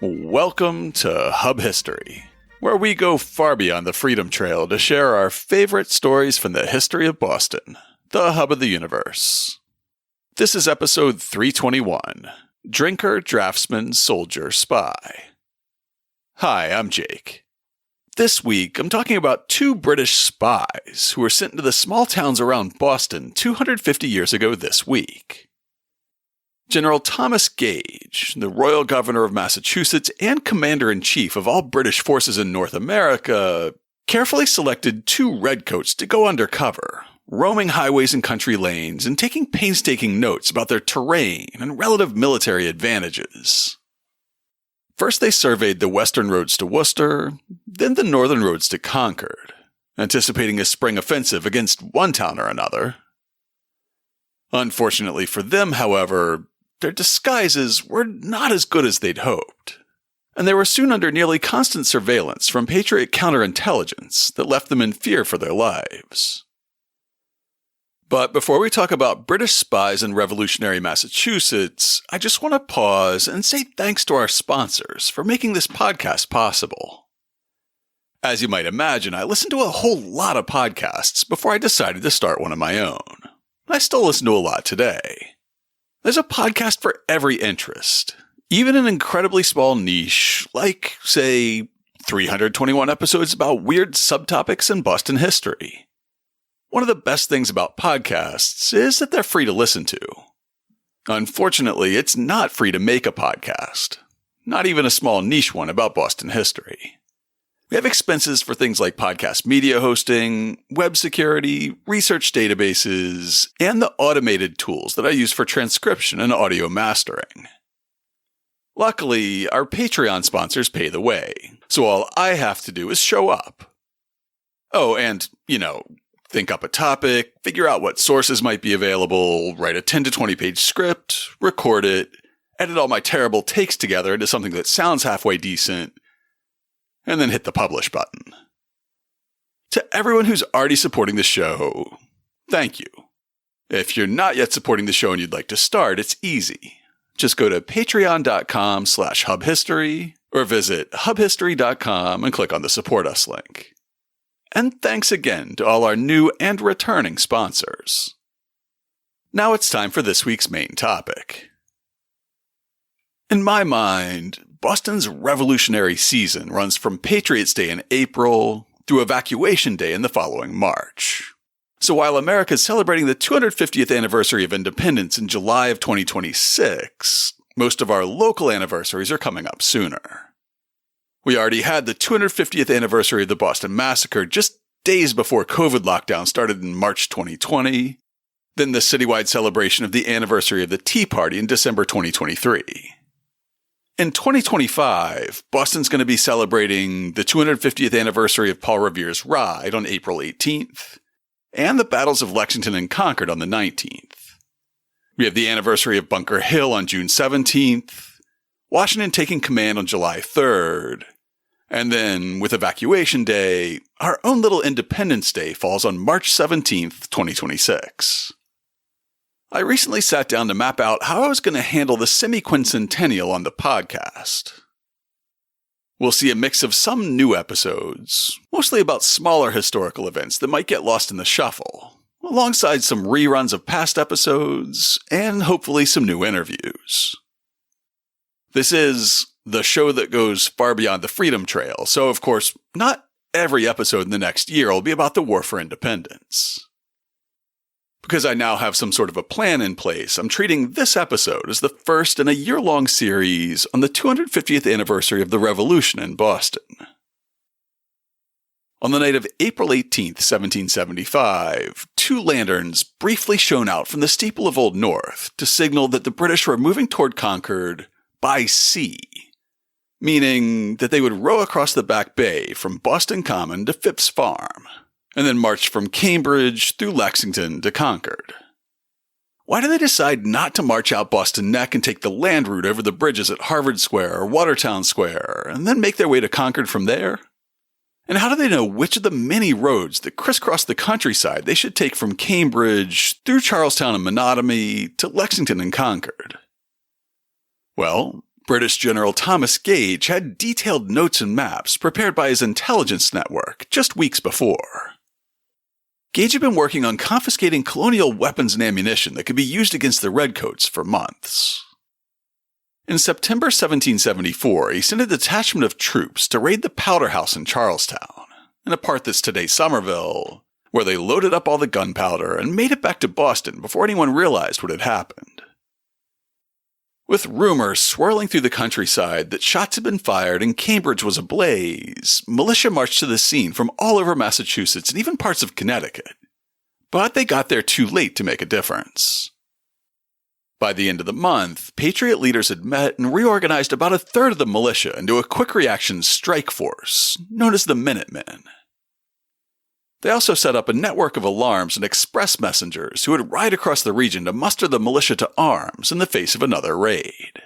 Welcome to Hub History, where we go far beyond the Freedom Trail to share our favorite stories from the history of Boston, the hub of the universe. This is episode 321, Drinker, Draftsman, Soldier, Spy. Hi, I'm Jake. This week, I'm talking about two British spies who were sent into the small towns around Boston 250 years ago this week. General Thomas Gage, the Royal Governor of Massachusetts and Commander-in-Chief of all British forces in North America, carefully selected two redcoats to go undercover, roaming highways and country lanes and taking painstaking notes about their terrain and relative military advantages. First they surveyed the western roads to Worcester, then the northern roads to Concord, anticipating a spring offensive against one town or another. Unfortunately for them, however, their disguises were not as good as they'd hoped, and they were soon under nearly constant surveillance from patriot counterintelligence that left them in fear for their lives. But before we talk about British spies in revolutionary Massachusetts, I just want to pause and say thanks to our sponsors for making this podcast possible. As you might imagine, I listened to a whole lot of podcasts before I decided to start one of my own. I still listen to a lot today. There's a podcast for every interest, even an incredibly small niche like, say, 321 episodes about weird subtopics in Boston history. One of the best things about podcasts is that they're free to listen to. Unfortunately, it's not free to make a podcast, not even a small niche one about Boston history. We have expenses for things like podcast media hosting, web security, research databases, and the automated tools that I use for transcription and audio mastering. Luckily, our Patreon sponsors pay the way, so all I have to do is show up. Oh, and, think up a topic, figure out what sources might be available, write a 10 to 20 page script, record it, edit all my terrible takes together into something that sounds halfway decent, and then hit the publish button. To everyone who's already supporting the show, thank you. If you're not yet supporting the show and you'd like to start, it's easy. Just go to patreon.com/hubhistory or visit hubhistory.com and click on the Support Us link. And thanks again to all our new and returning sponsors. Now it's time for this week's main topic. In my mind, Boston's revolutionary season runs from Patriots' Day in April through Evacuation Day in the following March. So while America's celebrating the 250th anniversary of independence in July of 2026, most of our local anniversaries are coming up sooner. We already had the 250th anniversary of the Boston Massacre just days before COVID lockdown started in March 2020, then the citywide celebration of the anniversary of the Tea Party in December 2023. In 2025, Boston's going to be celebrating the 250th anniversary of Paul Revere's Ride on April 18th, and the battles of Lexington and Concord on the 19th. We have the anniversary of Bunker Hill on June 17th, Washington taking command on July 3rd, and then, with Evacuation Day, our own little Independence Day falls on March 17th, 2026. I recently sat down to map out how I was going to handle the semi-quincentennial on the podcast. We'll see a mix of some new episodes, mostly about smaller historical events that might get lost in the shuffle, alongside some reruns of past episodes, and hopefully some new interviews. This is the show that goes far beyond the Freedom Trail, so of course, not every episode in the next year will be about the War for Independence. Because I now have some sort of a plan in place, I'm treating this episode as the first in a year-long series on the 250th anniversary of the Revolution in Boston. On the night of April 18th, 1775, two lanterns briefly shone out from the steeple of Old North to signal that the British were moving toward Concord by sea, meaning that they would row across the Back Bay from Boston Common to Phipps Farm, and then march from Cambridge through Lexington to Concord. Why do they decide not to march out Boston Neck and take the land route over the bridges at Harvard Square or Watertown Square, and then make their way to Concord from there? And how do they know which of the many roads that crisscross the countryside they should take from Cambridge through Charlestown and Menotomy to Lexington and Concord? Well, British General Thomas Gage had detailed notes and maps prepared by his intelligence network just weeks before. Gage had been working on confiscating colonial weapons and ammunition that could be used against the redcoats for months. In September 1774, he sent a detachment of troops to raid the powder house in Charlestown, in a part that's today Somerville, where they loaded up all the gunpowder and made it back to Boston before anyone realized what had happened. With rumors swirling through the countryside that shots had been fired and Cambridge was ablaze, militia marched to the scene from all over Massachusetts and even parts of Connecticut. But they got there too late to make a difference. By the end of the month, Patriot leaders had met and reorganized about a third of the militia into a quick reaction strike force, known as the Minutemen. They also set up a network of alarms and express messengers who would ride across the region to muster the militia to arms in the face of another raid.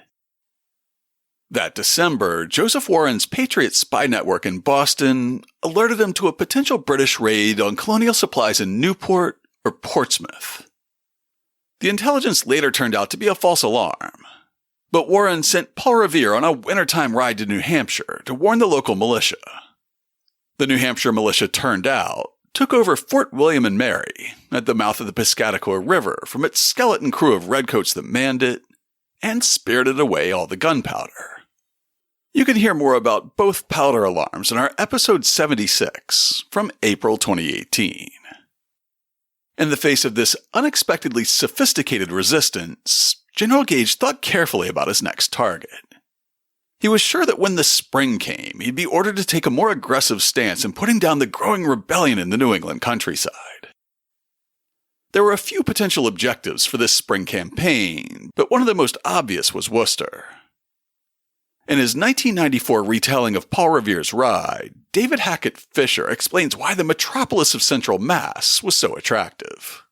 That December, Joseph Warren's Patriot spy network in Boston alerted him to a potential British raid on colonial supplies in Newport or Portsmouth. The intelligence later turned out to be a false alarm, but Warren sent Paul Revere on a wintertime ride to New Hampshire to warn the local militia. The New Hampshire militia turned out, took over Fort William and Mary at the mouth of the Piscataqua River from its skeleton crew of redcoats that manned it, and spirited away all the gunpowder. You can hear more about both powder alarms in our episode 76 from April 2018. In the face of this unexpectedly sophisticated resistance, General Gage thought carefully about his next target. He was sure that when the spring came, he'd be ordered to take a more aggressive stance in putting down the growing rebellion in the New England countryside. There were a few potential objectives for this spring campaign, but one of the most obvious was Worcester. In his 1994 retelling of Paul Revere's ride, David Hackett Fisher explains why the metropolis of Central Mass was so attractive.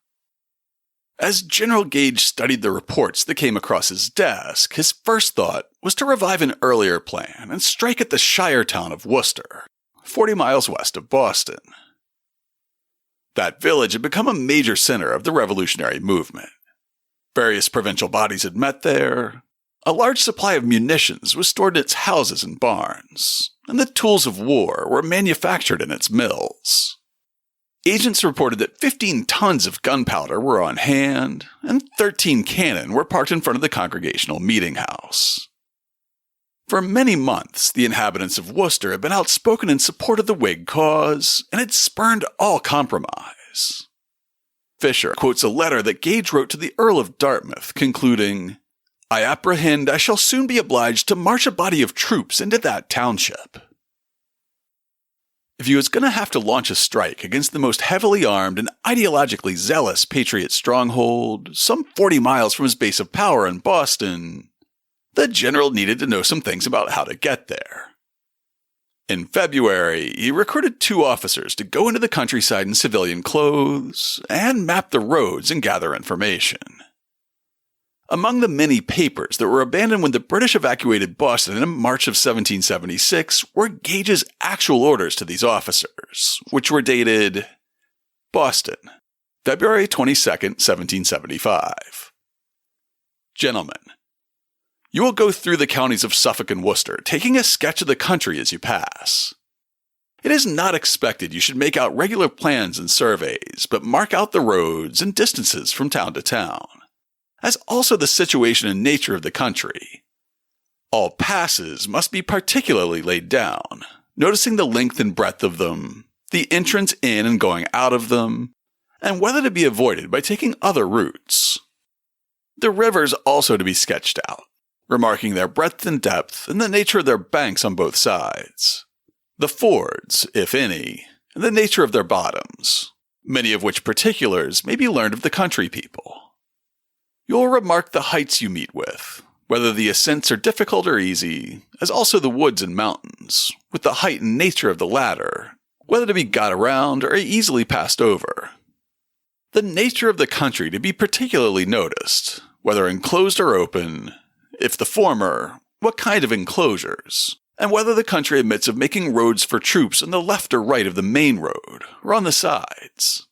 As General Gage studied the reports that came across his desk, his first thought was to revive an earlier plan and strike at the shire town of Worcester, 40 miles west of Boston. That village had become a major center of the revolutionary movement. Various provincial bodies had met there. A large supply of munitions was stored in its houses and barns, and the tools of war were manufactured in its mills. Agents reported that 15 tons of gunpowder were on hand, and 13 cannon were parked in front of the Congregational Meeting House. For many months, the inhabitants of Worcester had been outspoken in support of the Whig cause, and had spurned all compromise. Fisher quotes a letter that Gage wrote to the Earl of Dartmouth, concluding, "I apprehend I shall soon be obliged to march a body of troops into that township." If he was going to have to launch a strike against the most heavily armed and ideologically zealous Patriot stronghold, some 40 miles from his base of power in Boston, the general needed to know some things about how to get there. In February, he recruited 2 officers to go into the countryside in civilian clothes and map the roads and gather information. Among the many papers that were abandoned when the British evacuated Boston in March of 1776 were Gage's actual orders to these officers, which were dated Boston, February 22, 1775. Gentlemen, you will go through the counties of Suffolk and Worcester, taking a sketch of the country as you pass. It is not expected you should make out regular plans and surveys, but mark out the roads and distances from town to town, as also the situation and nature of the country. All passes must be particularly laid down, noticing the length and breadth of them, the entrance in and going out of them, and whether to be avoided by taking other routes. The rivers also to be sketched out, remarking their breadth and depth and the nature of their banks on both sides. The fords, if any, and the nature of their bottoms, many of which particulars may be learned of the country people. You will remark the heights you meet with, whether the ascents are difficult or easy, as also the woods and mountains, with the height and nature of the latter, whether to be got around or easily passed over. The nature of the country to be particularly noticed, whether enclosed or open, if the former, what kind of enclosures, and whether the country admits of making roads for troops on the left or right of the main road, or on the sides.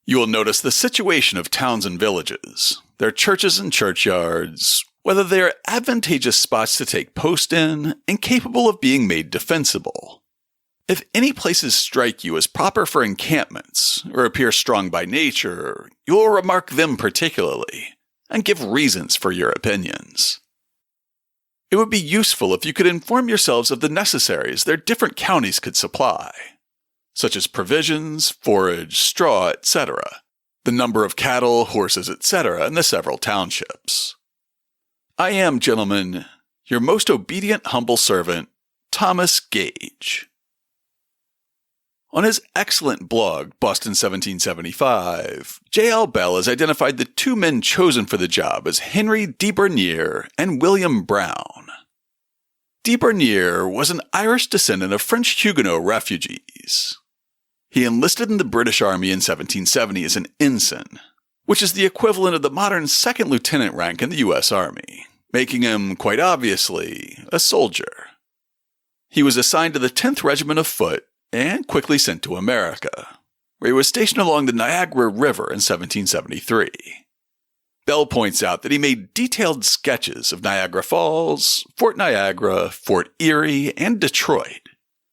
You will notice the situation of towns and villages, their churches and churchyards, whether they are advantageous spots to take post in and capable of being made defensible. If any places strike you as proper for encampments or appear strong by nature, you will remark them particularly and give reasons for your opinions. It would be useful if you could inform yourselves of the necessaries their different counties could supply, such as provisions, forage, straw, etc., the number of cattle, horses, etc. in the several townships. I am, gentlemen, your most obedient humble servant, Thomas Gage. On his excellent blog, Boston 1775, J.L. Bell has identified the two men chosen for the job as Henry de Bernier and William Brown. De Bernier was an Irish descendant of French Huguenot refugees. He enlisted in the British Army in 1770 as an ensign, which is the equivalent of the modern second lieutenant rank in the U.S. Army, making him, quite obviously, a soldier. He was assigned to the 10th Regiment of Foot and quickly sent to America, where he was stationed along the Niagara River in 1773. Bell points out that he made detailed sketches of Niagara Falls, Fort Niagara, Fort Erie, and Detroit,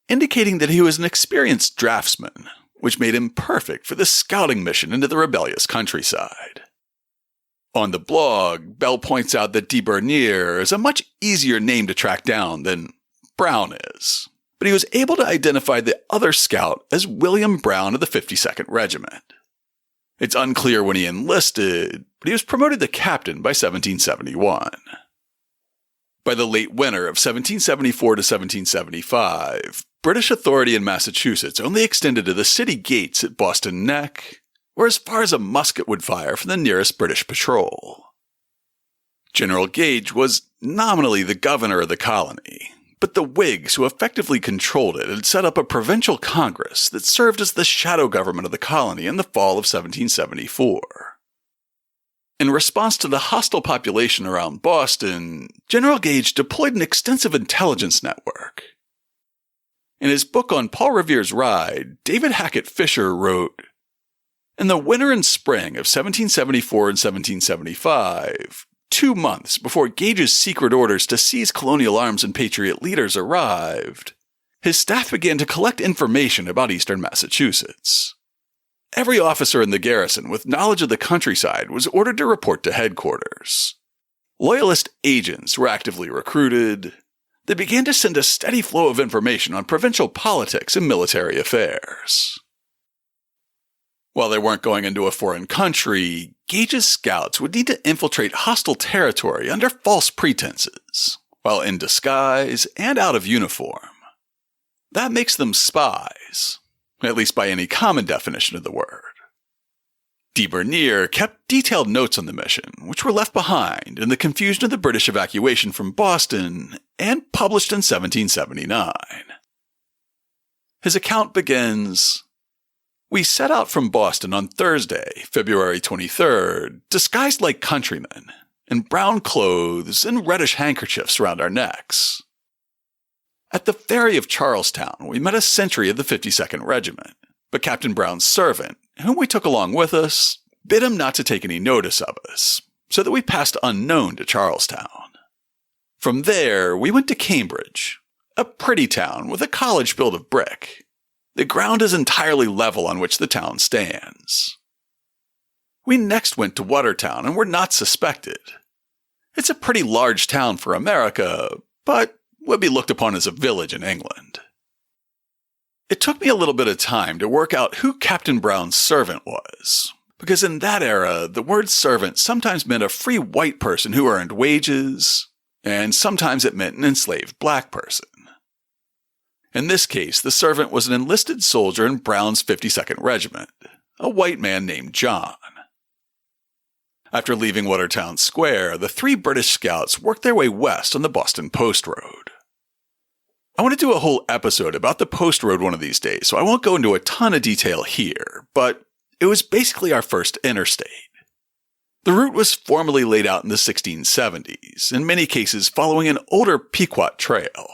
indicating that he was an experienced draftsman, which made him perfect for this scouting mission into the rebellious countryside. On the blog, Bell points out that de Bernier is a much easier name to track down than Brown is, but he was able to identify the other scout as William Brown of the 52nd Regiment. It's unclear when he enlisted, but he was promoted to captain by 1771. By the late winter of 1774 to 1775, British authority in Massachusetts only extended to the city gates at Boston Neck, or as far as a musket would fire from the nearest British patrol. General Gage was nominally the governor of the colony, but the Whigs who effectively controlled it had set up a provincial congress that served as the shadow government of the colony in the fall of 1774. In response to the hostile population around Boston, General Gage deployed an extensive intelligence network. In his book on Paul Revere's Ride, David Hackett Fisher wrote, "In the winter and spring of 1774 and 1775, 2 months before Gage's secret orders to seize colonial arms and patriot leaders arrived, his staff began to collect information about eastern Massachusetts. Every officer in the garrison with knowledge of the countryside was ordered to report to headquarters. Loyalist agents were actively recruited. They began to send a steady flow of information on provincial politics and military affairs. While they weren't going into a foreign country, Gage's scouts would need to infiltrate hostile territory under false pretenses, while in disguise and out of uniform. That makes them spies, at least by any common definition of the word. De Bernier kept detailed notes on the mission, which were left behind in the confusion of the British evacuation from Boston and published in 1779. His account begins, "We set out from Boston on Thursday, February 23rd, disguised like countrymen, in brown clothes and reddish handkerchiefs around our necks. At the ferry of Charlestown, we met a sentry of the 52nd Regiment, but Captain Brown's servant, whom we took along with us, bid him not to take any notice of us, so that we passed unknown to Charlestown. From there, we went to Cambridge, a pretty town with a college built of brick. The ground is entirely level on which the town stands. We next went to Watertown and were not suspected. It's a pretty large town for America, but would be looked upon as a village in England. It took me a little bit of time to work out who Captain Brown's servant was, because in that era, the word servant sometimes meant a free white person who earned wages, and sometimes it meant an enslaved black person. In this case, the servant was an enlisted soldier in Brown's 52nd Regiment, a white man named John. After leaving Watertown Square, the 3 British scouts worked their way west on the Boston Post Road. I want to do a whole episode about the Post Road one of these days, so I won't go into a ton of detail here, but it was basically our first interstate. The route was formally laid out in the 1670s, in many cases following an older Pequot trail.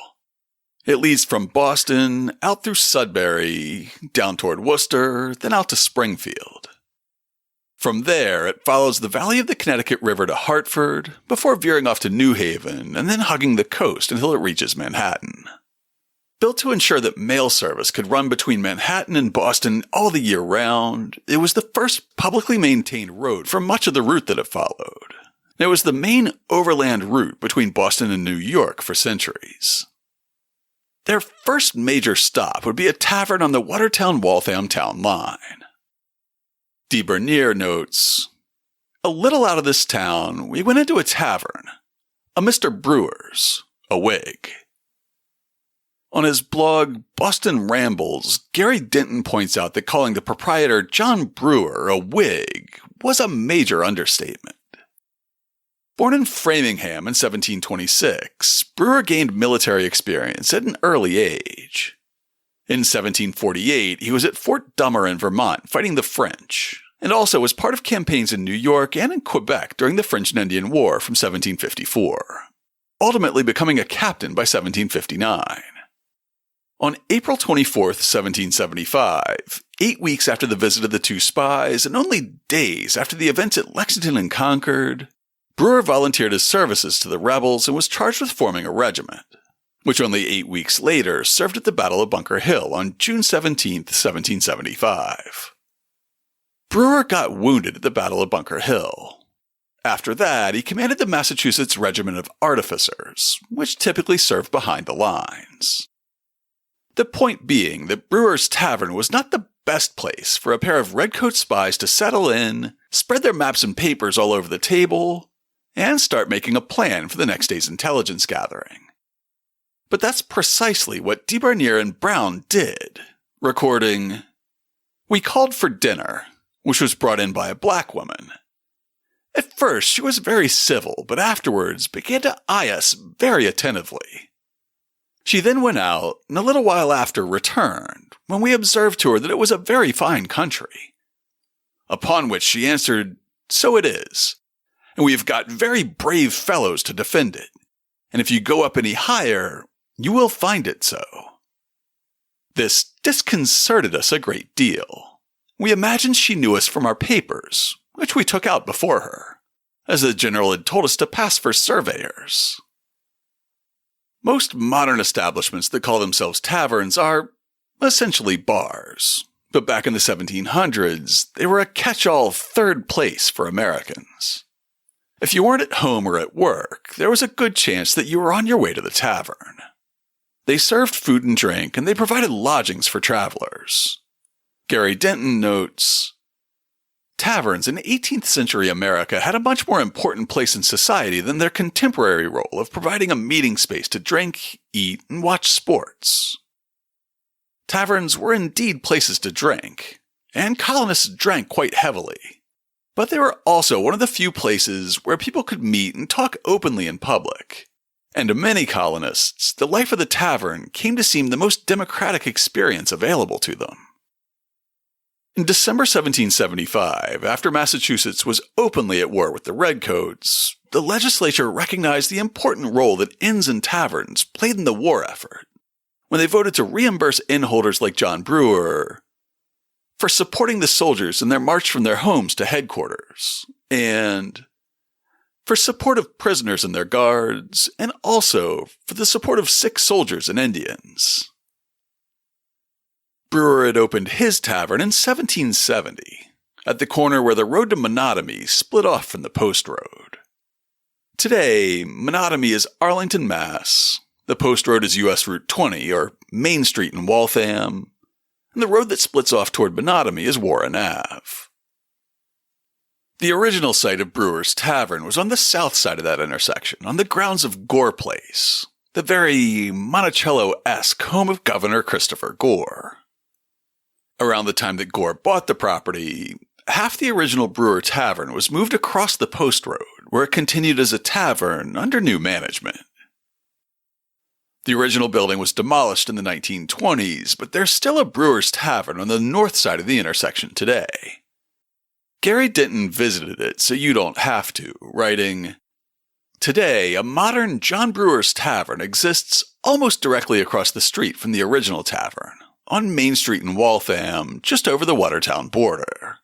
It leads from Boston, out through Sudbury, down toward Worcester, then out to Springfield. From there, it follows the valley of the Connecticut River to Hartford, before veering off to New Haven and then hugging the coast until it reaches Manhattan. Built to ensure that mail service could run between Manhattan and Boston all the year round, it was the first publicly maintained road for much of the route that it followed. It was the main overland route between Boston and New York for centuries. Their first major stop would be a tavern on the Watertown-Waltham town line. De Bernier notes, "A little out of this town, we went into a tavern, a Mr. Brewer's, a Whig." On his blog, Boston Rambles, Gary Denton points out that calling the proprietor John Brewer a Whig was a major understatement. Born in Framingham in 1726, Brewer gained military experience at an early age. In 1748, he was at Fort Dummer in Vermont fighting the French, and also was part of campaigns in New York and in Quebec during the French and Indian War from 1754, ultimately becoming a captain by 1759. On April 24, 1775, 8 weeks after the visit of the two spies and only days after the events at Lexington and Concord, Brewer volunteered his services to the rebels and was charged with forming a regiment, which only 8 weeks later served at the Battle of Bunker Hill on June 17, 1775. Brewer got wounded at the Battle of Bunker Hill. After that, he commanded the Massachusetts Regiment of Artificers, which typically served behind the lines. The point being that Brewer's Tavern was not the best place for a pair of redcoat spies to settle in, spread their maps and papers all over the table, and start making a plan for the next day's intelligence gathering. But that's precisely what de Bernier and Brown did, recording, "We called for dinner, which was brought in by a black woman. At first she was very civil, but afterwards began to eye us very attentively. She then went out, and a little while after returned, when we observed to her that it was a very fine country. Upon which she answered, 'So it is, and we have got very brave fellows to defend it, and if you go up any higher, you will find it so.' This disconcerted us a great deal. We imagined she knew us from our papers, which we took out before her, as the general had told us to pass for surveyors." Most modern establishments that call themselves taverns are essentially bars, but back in the 1700s, they were a catch-all third place for Americans. If you weren't at home or at work, there was a good chance that you were on your way to the tavern. They served food and drink, and they provided lodgings for travelers. Gary Denton notes, "Taverns in 18th century America had a much more important place in society than their contemporary role of providing a meeting space to drink, eat, and watch sports. Taverns were indeed places to drink, and colonists drank quite heavily, but they were also one of the few places where people could meet and talk openly in public, and to many colonists, the life of the tavern came to seem the most democratic experience available to them." In December 1775, after Massachusetts was openly at war with the redcoats, the legislature recognized the important role that inns and taverns played in the war effort, when they voted to reimburse inn holders like John Brewer for supporting the soldiers in their march from their homes to headquarters, and for support of prisoners and their guards, and also for the support of sick soldiers and Indians. Brewer had opened his tavern in 1770, at the corner where the road to Menotomy split off from the post road. Today, Menotomy is Arlington, Mass., the post road is US Route 20, or Main Street in Waltham, and the road that splits off toward Menotomy is Warren Ave. The original site of Brewer's Tavern was on the south side of that intersection, on the grounds of Gore Place, the very Monticello-esque home of Governor Christopher Gore. Around the time that Gore bought the property, half the original Brewer Tavern was moved across the post road, where it continued as a tavern under new management. The original building was demolished in the 1920s, but there's still a Brewer's Tavern on the north side of the intersection today. Gary Denton visited it so you don't have to, writing, "Today, a modern John Brewer's Tavern exists almost directly across the street from the original tavern, on Main Street in Waltham, just over the Watertown border.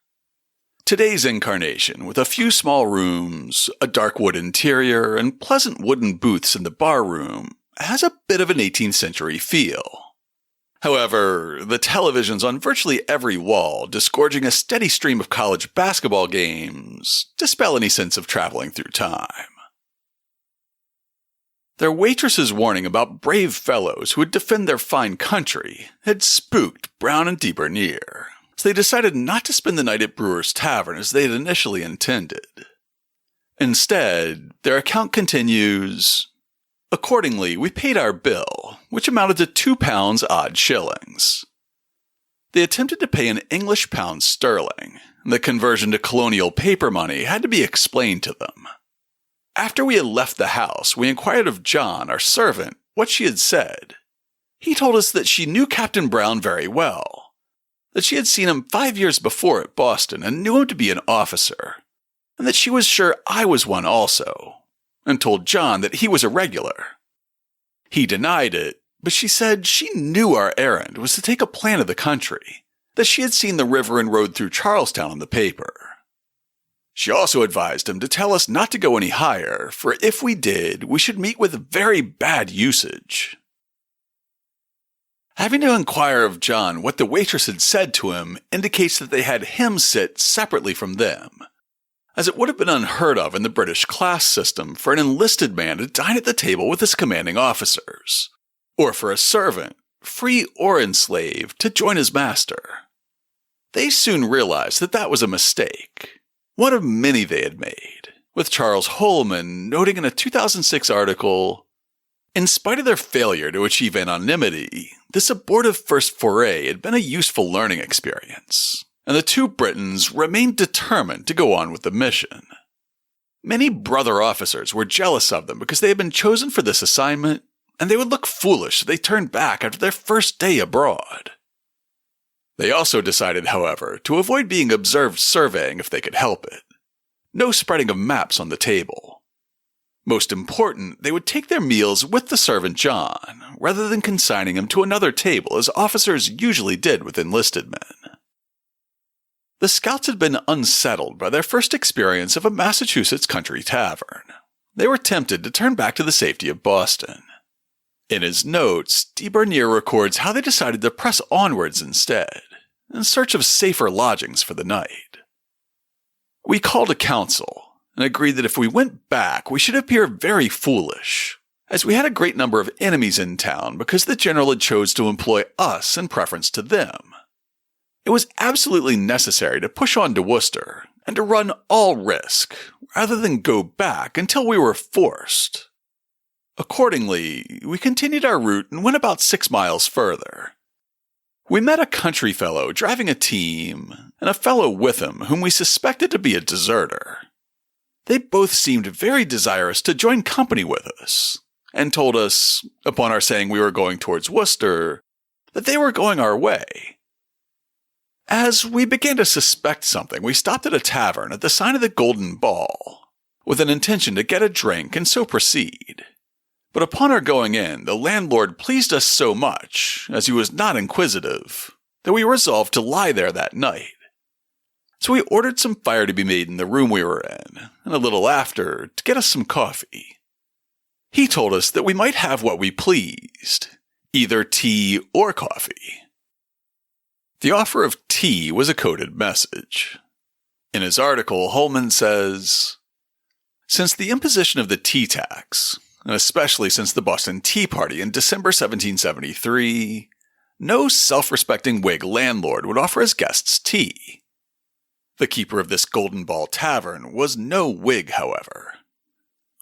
Today's incarnation, with a few small rooms, a dark wood interior, and pleasant wooden booths in the bar room, has a bit of an 18th century feel. However, the televisions on virtually every wall, disgorging a steady stream of college basketball games, dispel any sense of traveling through time. Their waitress's warning about brave fellows who would defend their fine country had spooked Brown and DeBernier, so they decided not to spend the night at Brewer's Tavern as they had initially intended. Instead, their account continues, "Accordingly, we paid our bill, which amounted to £2 odd shillings. They attempted to pay in English pounds sterling, and the conversion to colonial paper money had to be explained to them. After we had left the house, we inquired of John, our servant, what she had said. He told us that she knew Captain Brown very well, that she had seen him 5 years before at Boston and knew him to be an officer, and that she was sure I was one also, and told John that he was a regular. He denied it, but she said she knew our errand was to take a plan of the country, that she had seen the river and rode through Charlestown in the paper. She also advised him to tell us not to go any higher, for if we did, we should meet with very bad usage." Having to inquire of John what the waitress had said to him indicates that they had him sit separately from them, as it would have been unheard of in the British class system for an enlisted man to dine at the table with his commanding officers, or for a servant, free or enslaved, to join his master. They soon realized that that was a mistake, one of many they had made, with Charles Holman noting in a 2006 article, "In spite of their failure to achieve anonymity, this abortive first foray had been a useful learning experience, and the two Britons remained determined to go on with the mission. Many brother officers were jealous of them because they had been chosen for this assignment, and they would look foolish if they turned back after their first day abroad." They also decided, however, to avoid being observed surveying if they could help it. No spreading of maps on the table. Most important, they would take their meals with the servant John, rather than consigning him to another table as officers usually did with enlisted men. The scouts had been unsettled by their first experience of a Massachusetts country tavern. They were tempted to turn back to the safety of Boston. In his notes, DeBernier records how they decided to press onwards instead, in search of safer lodgings for the night. "We called a council, and agreed that if we went back, we should appear very foolish, as we had a great number of enemies in town because the general had chose to employ us in preference to them. It was absolutely necessary to push on to Worcester, and to run all risk, rather than go back until we were forced. Accordingly, we continued our route and went about 6 miles further. We met a country fellow driving a team, and a fellow with him whom we suspected to be a deserter. They both seemed very desirous to join company with us, and told us, upon our saying we were going towards Worcester, that they were going our way. As we began to suspect something, we stopped at a tavern at the sign of the Golden Ball, with an intention to get a drink and so proceed. But upon our going in, the landlord pleased us so much, as he was not inquisitive, that we resolved to lie there that night. So we ordered some fire to be made in the room we were in, and a little after, to get us some coffee. He told us that we might have what we pleased, either tea or coffee. The offer of tea was a coded message. In his article, Holman says, "Since the imposition of the tea tax, and especially since the Boston Tea Party in December 1773, no self-respecting Whig landlord would offer his guests tea. The keeper of this Golden Ball Tavern was no Whig, however.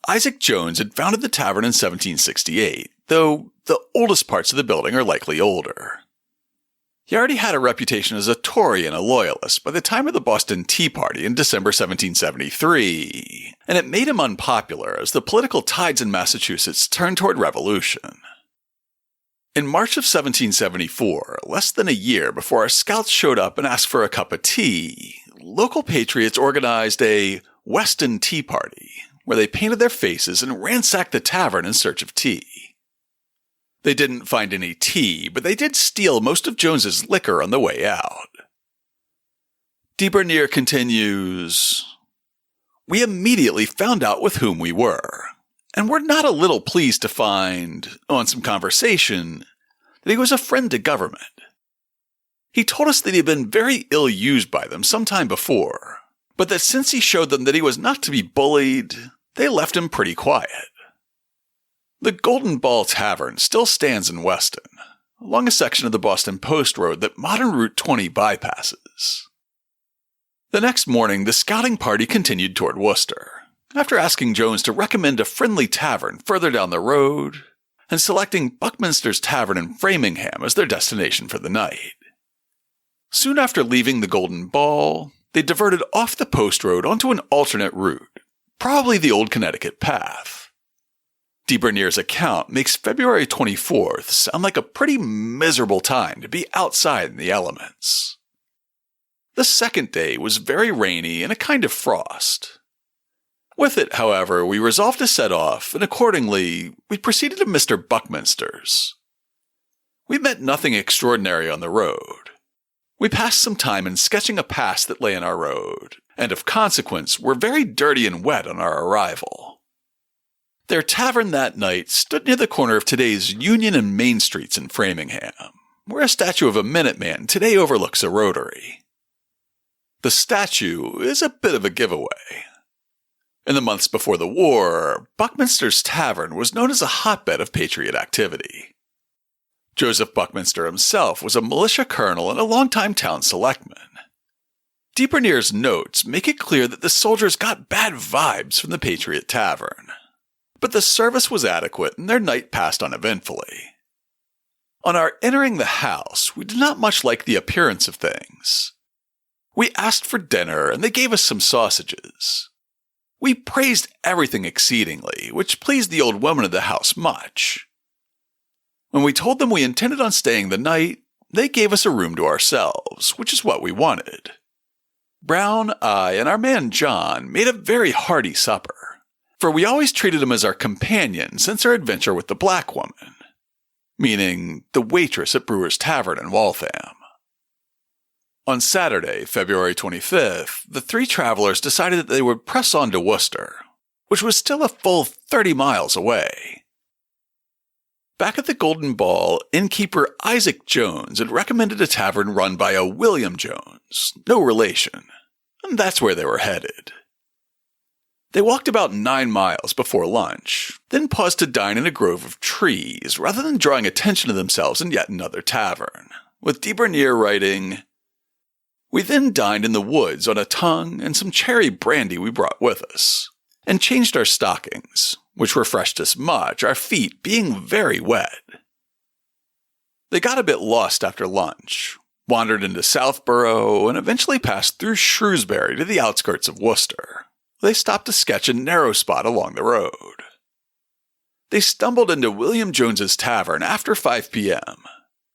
Isaac Jones had founded the tavern in 1768, though the oldest parts of the building are likely older. He already had a reputation as a Tory and a loyalist by the time of the Boston Tea Party in December 1773, and it made him unpopular as the political tides in Massachusetts turned toward revolution. In March of 1774, less than a year before our scouts showed up and asked for a cup of tea, local patriots organized a Weston Tea Party, where they painted their faces and ransacked the tavern in search of tea. They didn't find any tea, but they did steal most of Jones's liquor on the way out. De Bernier continues, "We immediately found out with whom we were, and were not a little pleased to find, on some conversation, that he was a friend to government. He told us that he had been very ill used by them some time before, but that since he showed them that he was not to be bullied, they left him pretty quiet." The Golden Ball Tavern still stands in Weston, along a section of the Boston Post Road that modern Route 20 bypasses. The next morning, the scouting party continued toward Worcester, after asking Jones to recommend a friendly tavern further down the road, and selecting Buckminster's Tavern in Framingham as their destination for the night. Soon after leaving the Golden Ball, they diverted off the post road onto an alternate route, probably the old Connecticut path. De Bernier's account makes February 24th sound like a pretty miserable time to be outside in the elements. The second day was very rainy and a kind of frost. With it, however, we resolved to set off, and accordingly, we proceeded to Mr. Buckminster's. We met nothing extraordinary on the road. We passed some time in sketching a pass that lay in our road, and of consequence were very dirty and wet on our arrival. Their tavern that night stood near the corner of today's Union and Main Streets in Framingham, where a statue of a Minuteman today overlooks a rotary. The statue is a bit of a giveaway. In the months before the war, Buckminster's Tavern was known as a hotbed of patriot activity. Joseph Buckminster himself was a militia colonel and a longtime town selectman. De Bernier's notes make it clear that the soldiers got bad vibes from the Patriot Tavern, but the service was adequate and their night passed uneventfully. On our entering the house, we did not much like the appearance of things. We asked for dinner, and they gave us some sausages. We praised everything exceedingly, which pleased the old woman of the house much. When we told them we intended on staying the night, they gave us a room to ourselves, which is what we wanted. Brown, I, and our man John made a very hearty supper, for we always treated him as our companion since our adventure with the black woman, meaning the waitress at Brewer's Tavern in Waltham. On Saturday, February 25th, the three travelers decided that they would press on to Worcester, which was still a full 30 miles away. Back at the Golden Ball, innkeeper Isaac Jones had recommended a tavern run by a William Jones, no relation, and that's where they were headed. They walked about 9 miles before lunch, then paused to dine in a grove of trees rather than drawing attention to themselves in yet another tavern, with De Bernier writing, "We then dined in the woods on a tongue and some cherry brandy we brought with us, and changed our stockings, which refreshed us much, our feet being very wet." They got a bit lost after lunch, wandered into Southborough, and eventually passed through Shrewsbury to the outskirts of Worcester. They stopped to sketch a narrow spot along the road. They stumbled into William Jones's Tavern after 5 p.m.,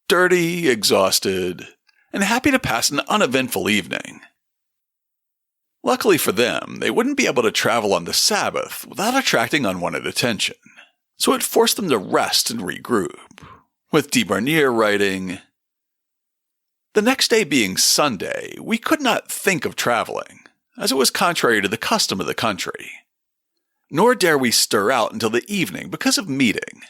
dirty, exhausted, and happy to pass an uneventful evening. Luckily for them, they wouldn't be able to travel on the Sabbath without attracting unwanted attention, so it forced them to rest and regroup, with De Bernier writing, "The next day being Sunday, we could not think of traveling, as it was contrary to the custom of the country. Nor dare we stir out until the evening because of meeting,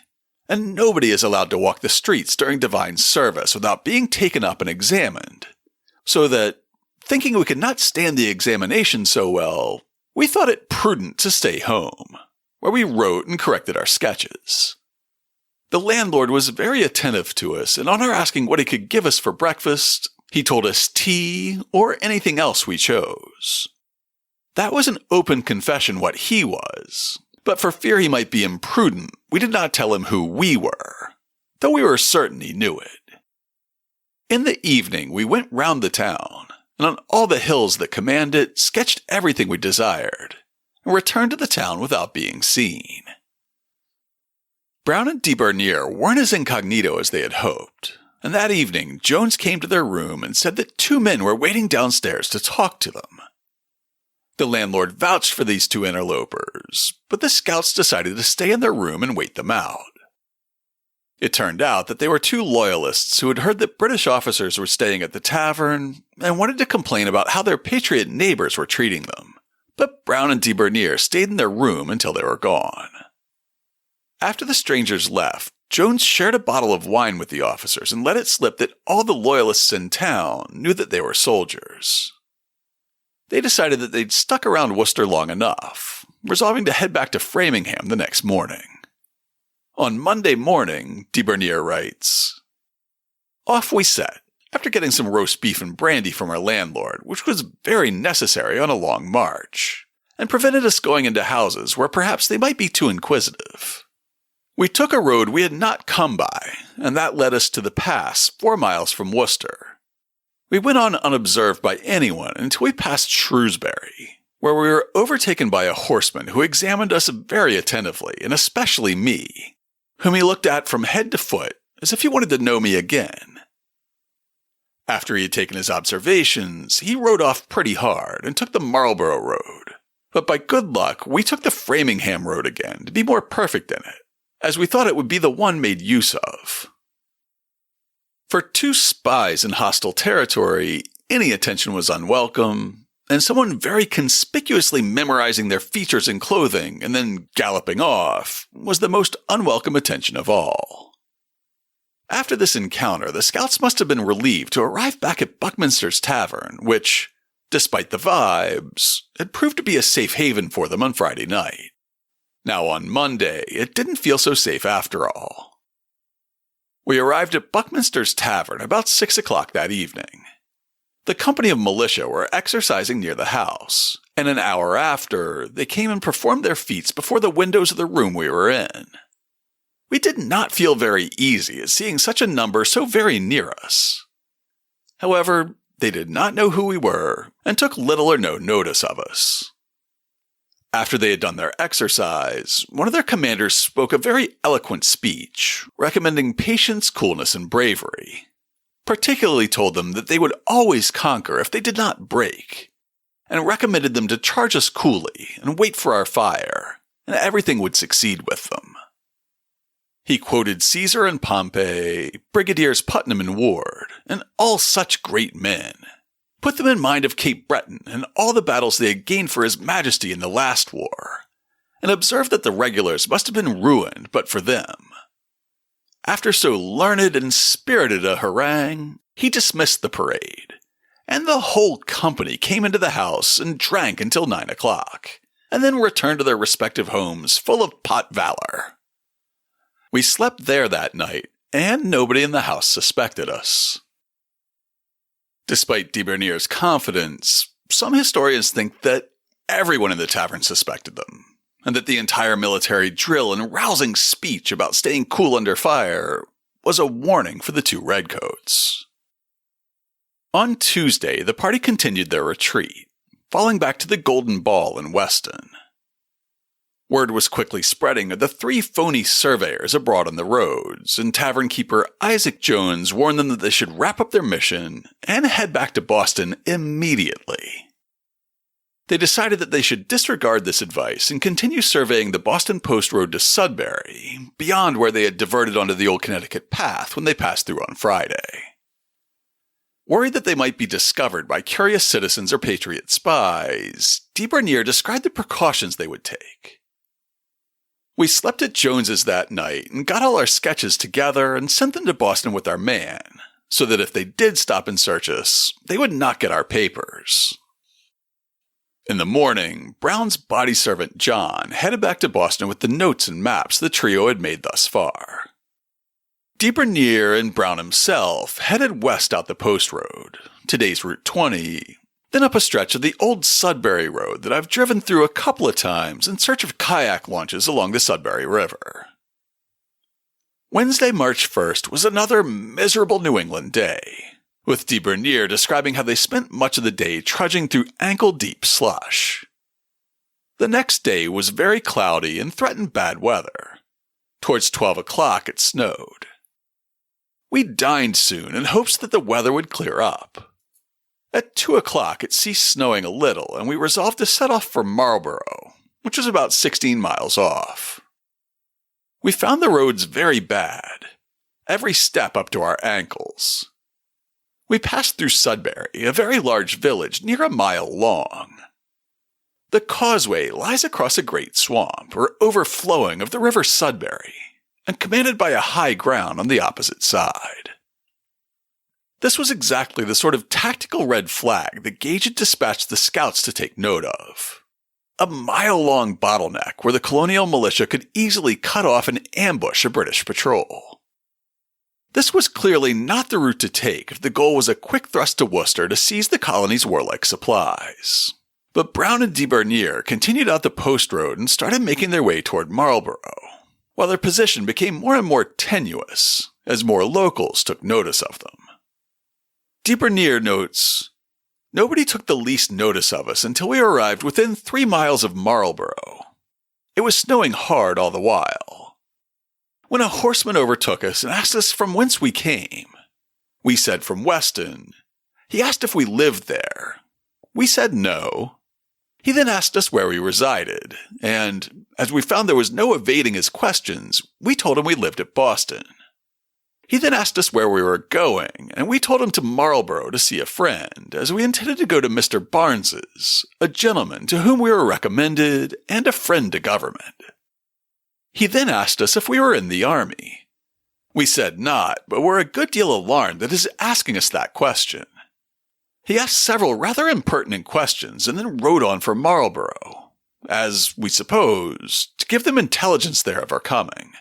and nobody is allowed to walk the streets during divine service without being taken up and examined, so that, thinking we could not stand the examination so well, we thought it prudent to stay home, where we wrote and corrected our sketches. The landlord was very attentive to us, and on our asking what he could give us for breakfast, he told us tea or anything else we chose. That was an open confession what he was, but for fear he might be imprudent, we did not tell him who we were, though we were certain he knew it. In the evening we went round the town, and on all the hills that command it sketched everything we desired, and returned to the town without being seen. Brown and De Bernier weren't as incognito as they had hoped, and that evening Jones came to their room and said that 2 men were waiting downstairs to talk to them. The landlord vouched for these 2 interlopers, but the scouts decided to stay in their room and wait them out. It turned out that they were two loyalists who had heard that British officers were staying at the tavern and wanted to complain about how their patriot neighbors were treating them. But Brown and de Bernier stayed in their room until they were gone. After the strangers left, Jones shared a bottle of wine with the officers and let it slip that all the loyalists in town knew that they were soldiers. They decided that they'd stuck around Worcester long enough, resolving to head back to Framingham the next morning. On Monday morning, de Bernier writes, "Off we set, after getting some roast beef and brandy from our landlord, which was very necessary on a long march, and prevented us going into houses where perhaps they might be too inquisitive. We took a road we had not come by, and that led us to the pass 4 miles from Worcester. We went on unobserved by anyone until we passed Shrewsbury, where we were overtaken by a horseman who examined us very attentively, and especially me, whom he looked at from head to foot as if he wanted to know me again. After he had taken his observations, he rode off pretty hard and took the Marlborough Road, but by good luck we took the Framingham Road again to be more perfect in it, as we thought it would be the one made use of. For two spies in hostile territory, any attention was unwelcome, and someone very conspicuously memorizing their features and clothing and then galloping off was the most unwelcome attention of all. After this encounter, the scouts must have been relieved to arrive back at Buckminster's Tavern, which, despite the vibes, had proved to be a safe haven for them on Friday night. Now on Monday, it didn't feel so safe after all. We arrived at Buckminster's Tavern about 6 o'clock that evening. The company of militia were exercising near the house, and an hour after, they came and performed their feats before the windows of the room we were in. We did not feel very easy at seeing such a number so very near us. However, they did not know who we were, and took little or no notice of us. After they had done their exercise, one of their commanders spoke a very eloquent speech, recommending patience, coolness, and bravery. Particularly told them that they would always conquer if they did not break, and recommended them to charge us coolly and wait for our fire, and everything would succeed with them. He quoted Caesar and Pompey, Brigadiers Putnam and Ward, and all such great men, put them in mind of Cape Breton and all the battles they had gained for His Majesty in the last war, and observed that the regulars must have been ruined but for them. After so learned and spirited a harangue, he dismissed the parade, and the whole company came into the house and drank until 9 o'clock, and then returned to their respective homes full of pot valor. We slept there that night, and nobody in the house suspected us. Despite de Bernier's confidence, some historians think that everyone in the tavern suspected them, and that the entire military drill and rousing speech about staying cool under fire was a warning for the two redcoats. On Tuesday, the party continued their retreat, falling back to the Golden Ball in Weston. Word was quickly spreading of the 3 phony surveyors abroad on the roads, and tavern keeper Isaac Jones warned them that they should wrap up their mission and head back to Boston immediately. They decided that they should disregard this advice and continue surveying the Boston Post Road to Sudbury, beyond where they had diverted onto the old Connecticut path when they passed through on Friday. Worried that they might be discovered by curious citizens or patriot spies, de Bernier described the precautions they would take. We slept at Jones's that night and got all our sketches together and sent them to Boston with our man, so that if they did stop and search us, they would not get our papers. In the morning, Brown's body servant John headed back to Boston with the notes and maps the trio had made thus far. De Bernier and Brown himself headed west out the post road, today's Route 20, then up a stretch of the old Sudbury Road that I've driven through a couple of times in search of kayak launches along the Sudbury River. Wednesday, March 1st was another miserable New England day, with de Bernier describing how they spent much of the day trudging through ankle-deep slush. The next day was very cloudy and threatened bad weather. Towards 12 o'clock it snowed. We dined soon in hopes that the weather would clear up. At 2 o'clock it ceased snowing a little, and we resolved to set off for Marlborough, which was about 16 miles off. We found the roads very bad, every step up to our ankles. We passed through Sudbury, a very large village near a mile long. The causeway lies across a great swamp, or overflowing of the river Sudbury, and commanded by a high ground on the opposite side. This was exactly the sort of tactical red flag that Gage had dispatched the scouts to take note of. A mile-long bottleneck where the colonial militia could easily cut off and ambush a British patrol. This was clearly not the route to take if the goal was a quick thrust to Worcester to seize the colony's warlike supplies. But Brown and de Bernier continued out the post road and started making their way toward Marlborough, while their position became more and more tenuous as more locals took notice of them. De Bernier notes, "Nobody took the least notice of us until we arrived within 3 miles of Marlborough. It was snowing hard all the while. When a horseman overtook us and asked us from whence we came, we said from Weston. He asked if we lived there. We said no. He then asked us where we resided, and, as we found there was no evading his questions, we told him we lived at Boston. He then asked us where we were going, and we told him to Marlborough to see a friend, as we intended to go to Mr. Barnes's, a gentleman to whom we were recommended and a friend to government. He then asked us if we were in the army. We said not, but were a good deal alarmed at his asking us that question. He asked several rather impertinent questions and then rode on for Marlborough, as, we suppose, to give them intelligence there of our coming.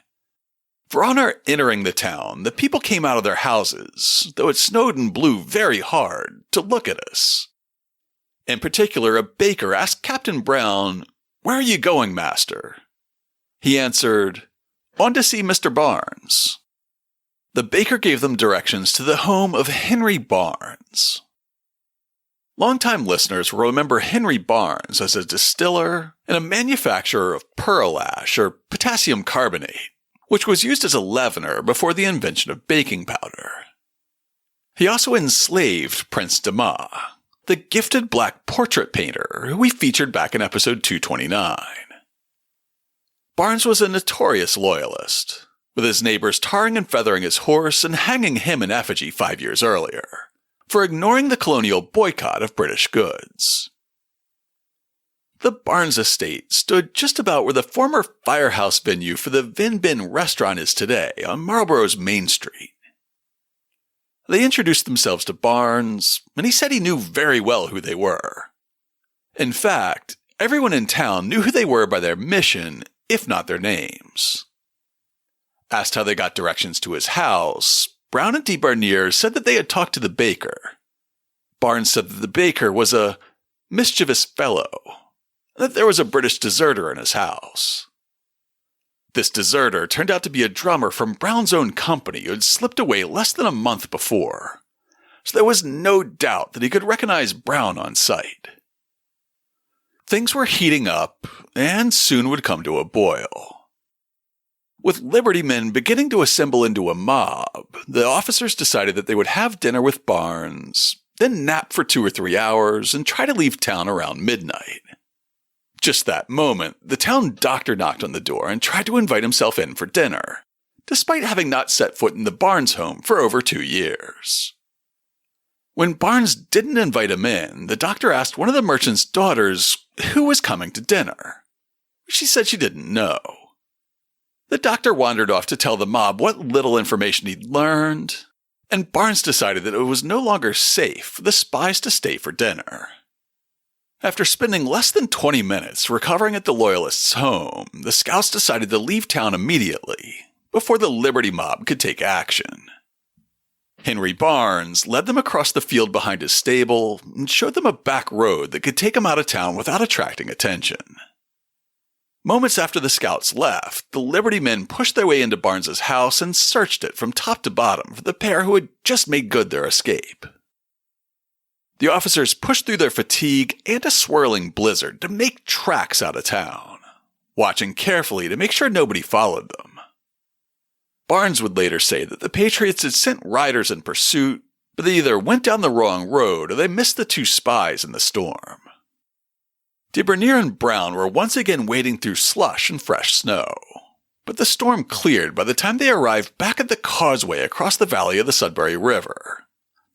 For on our entering the town, the people came out of their houses, though it snowed and blew very hard, to look at us. In particular, a baker asked Captain Brown, 'Where are you going, master?' He answered, 'On to see Mr. Barnes.' The baker gave them directions to the home of Henry Barnes. Longtime listeners will remember Henry Barnes as a distiller and a manufacturer of pearl ash or potassium carbonate, which was used as a leavener before the invention of baking powder. He also enslaved Prince Dumas, the gifted black portrait painter who we featured back in episode 229. Barnes was a notorious loyalist, with his neighbors tarring and feathering his horse and hanging him in effigy 5 years earlier, for ignoring the colonial boycott of British goods. The Barnes estate stood just about where the former firehouse venue for the Vin Bin restaurant is today on Marlborough's Main Street. They introduced themselves to Barnes, and he said he knew very well who they were. In fact, everyone in town knew who they were by their mission, if not their names. Asked how they got directions to his house, Brown and de Bernier said that they had talked to the baker. Barnes said that the baker was a mischievous fellow, and that there was a British deserter in his house. This deserter turned out to be a drummer from Brown's own company who had slipped away less than a month before, so there was no doubt that he could recognize Brown on sight. Things were heating up, and soon would come to a boil. With Liberty men beginning to assemble into a mob, the officers decided that they would have dinner with Barnes, then nap for 2 or 3 hours and try to leave town around midnight. Just that moment, the town doctor knocked on the door and tried to invite himself in for dinner, despite having not set foot in the Barnes home for over 2 years. When Barnes didn't invite him in, the doctor asked one of the merchant's daughters who was coming to dinner. She said she didn't know. The doctor wandered off to tell the mob what little information he'd learned, and Barnes decided that it was no longer safe for the spies to stay for dinner. After spending less than 20 minutes recovering at the Loyalists' home, the scouts decided to leave town immediately, before the Liberty mob could take action. Henry Barnes led them across the field behind his stable and showed them a back road that could take them out of town without attracting attention. Moments after the scouts left, the Liberty men pushed their way into Barnes's house and searched it from top to bottom for the pair who had just made good their escape. The officers pushed through their fatigue and a swirling blizzard to make tracks out of town, watching carefully to make sure nobody followed them. Barnes would later say that the Patriots had sent riders in pursuit, but they either went down the wrong road or they missed the 2 spies in the storm. De Bernier and Brown were once again wading through slush and fresh snow, but the storm cleared by the time they arrived back at the causeway across the valley of the Sudbury River,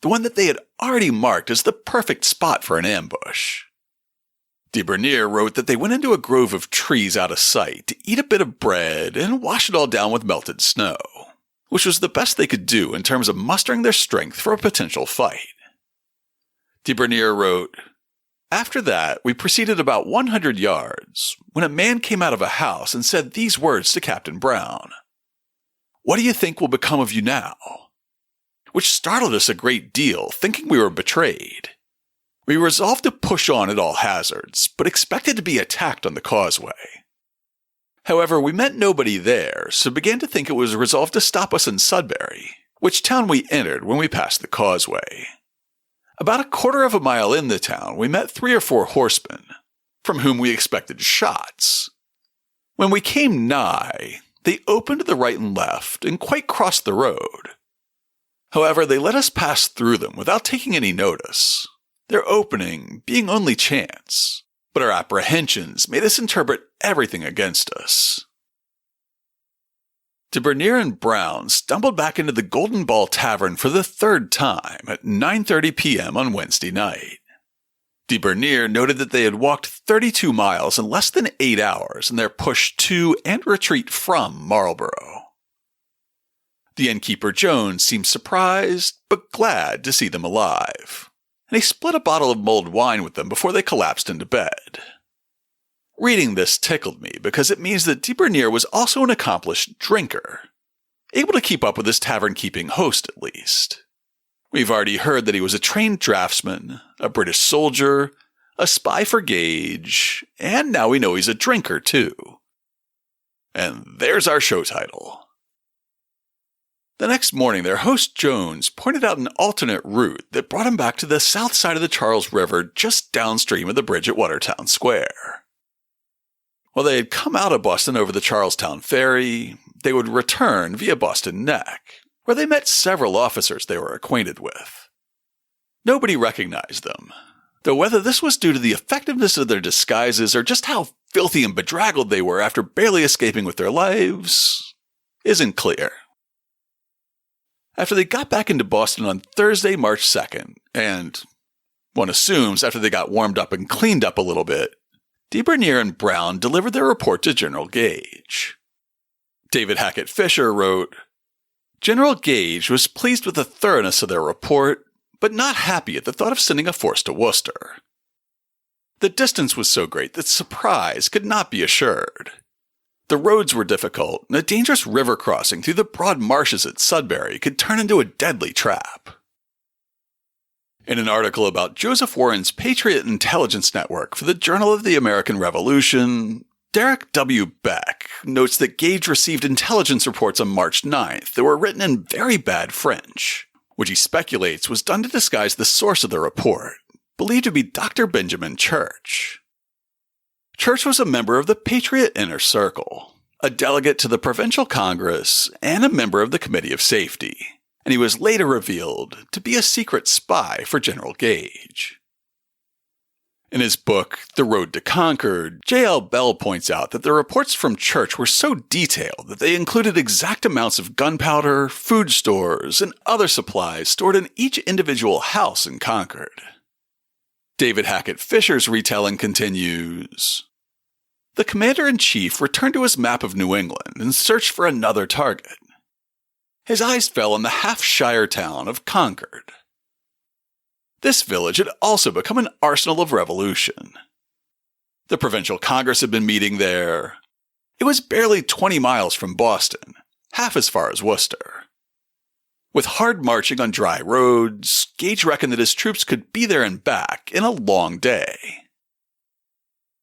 the one that they had already marked as the perfect spot for an ambush. De Bernier wrote that they went into a grove of trees out of sight to eat a bit of bread and wash it all down with melted snow, which was the best they could do in terms of mustering their strength for a potential fight. De Bernier wrote, "After that, we proceeded about 100 yards, when a man came out of a house and said these words to Captain Brown: 'What do you think will become of you now?' Which startled us a great deal, thinking we were betrayed. We resolved to push on at all hazards, but expected to be attacked on the causeway. However, we met nobody there, so began to think it was resolved to stop us in Sudbury, which town we entered when we passed the causeway. About a quarter of a mile in the town, we met 3 or 4 horsemen, from whom we expected shots. When we came nigh, they opened to the right and left, and quite crossed the road. However, they let us pass through them without taking any notice, their opening being only chance, but our apprehensions made us interpret everything against us." De Bernier and Brown stumbled back into the Golden Ball Tavern for the 3rd time at 9:30 p.m. on Wednesday night. De Bernier noted that they had walked 32 miles in less than 8 hours in their push to and retreat from Marlborough. The innkeeper Jones seemed surprised but glad to see them alive, and he split a bottle of mulled wine with them before they collapsed into bed. Reading this tickled me because it means that De Bernier was also an accomplished drinker, able to keep up with his tavern-keeping host at least. We've already heard that he was a trained draftsman, a British soldier, a spy for Gage, and now we know he's a drinker too. And there's our show title. The next morning, their host Jones pointed out an alternate route that brought him back to the south side of the Charles River just downstream of the bridge at Watertown Square. While they had come out of Boston over the Charlestown Ferry, they would return via Boston Neck, where they met several officers they were acquainted with. Nobody recognized them, though whether this was due to the effectiveness of their disguises or just how filthy and bedraggled they were after barely escaping with their lives isn't clear. After they got back into Boston on Thursday, March 2nd, and one assumes after they got warmed up and cleaned up a little bit, De Bernier and Brown delivered their report to General Gage. David Hackett Fisher wrote, "General Gage was pleased with the thoroughness of their report, but not happy at the thought of sending a force to Worcester. The distance was so great that surprise could not be assured. The roads were difficult, and a dangerous river crossing through the broad marshes at Sudbury could turn into a deadly trap." In an article about Joseph Warren's Patriot Intelligence Network for the Journal of the American Revolution, Derek W. Beck notes that Gage received intelligence reports on March 9th that were written in very bad French, which he speculates was done to disguise the source of the report, believed to be Dr. Benjamin Church. Church was a member of the Patriot Inner Circle, a delegate to the Provincial Congress, and a member of the Committee of Safety, and he was later revealed to be a secret spy for General Gage. In his book, The Road to Concord, J.L. Bell points out that the reports from Church were so detailed that they included exact amounts of gunpowder, food stores, and other supplies stored in each individual house in Concord. David Hackett Fisher's retelling continues. The commander-in-chief returned to his map of New England and searched for another target. His eyes fell on the half-shire town of Concord. This village had also become an arsenal of revolution. The Provincial Congress had been meeting there. It was barely 20 miles from Boston, half as far as Worcester. With hard marching on dry roads, Gage reckoned that his troops could be there and back in a long day.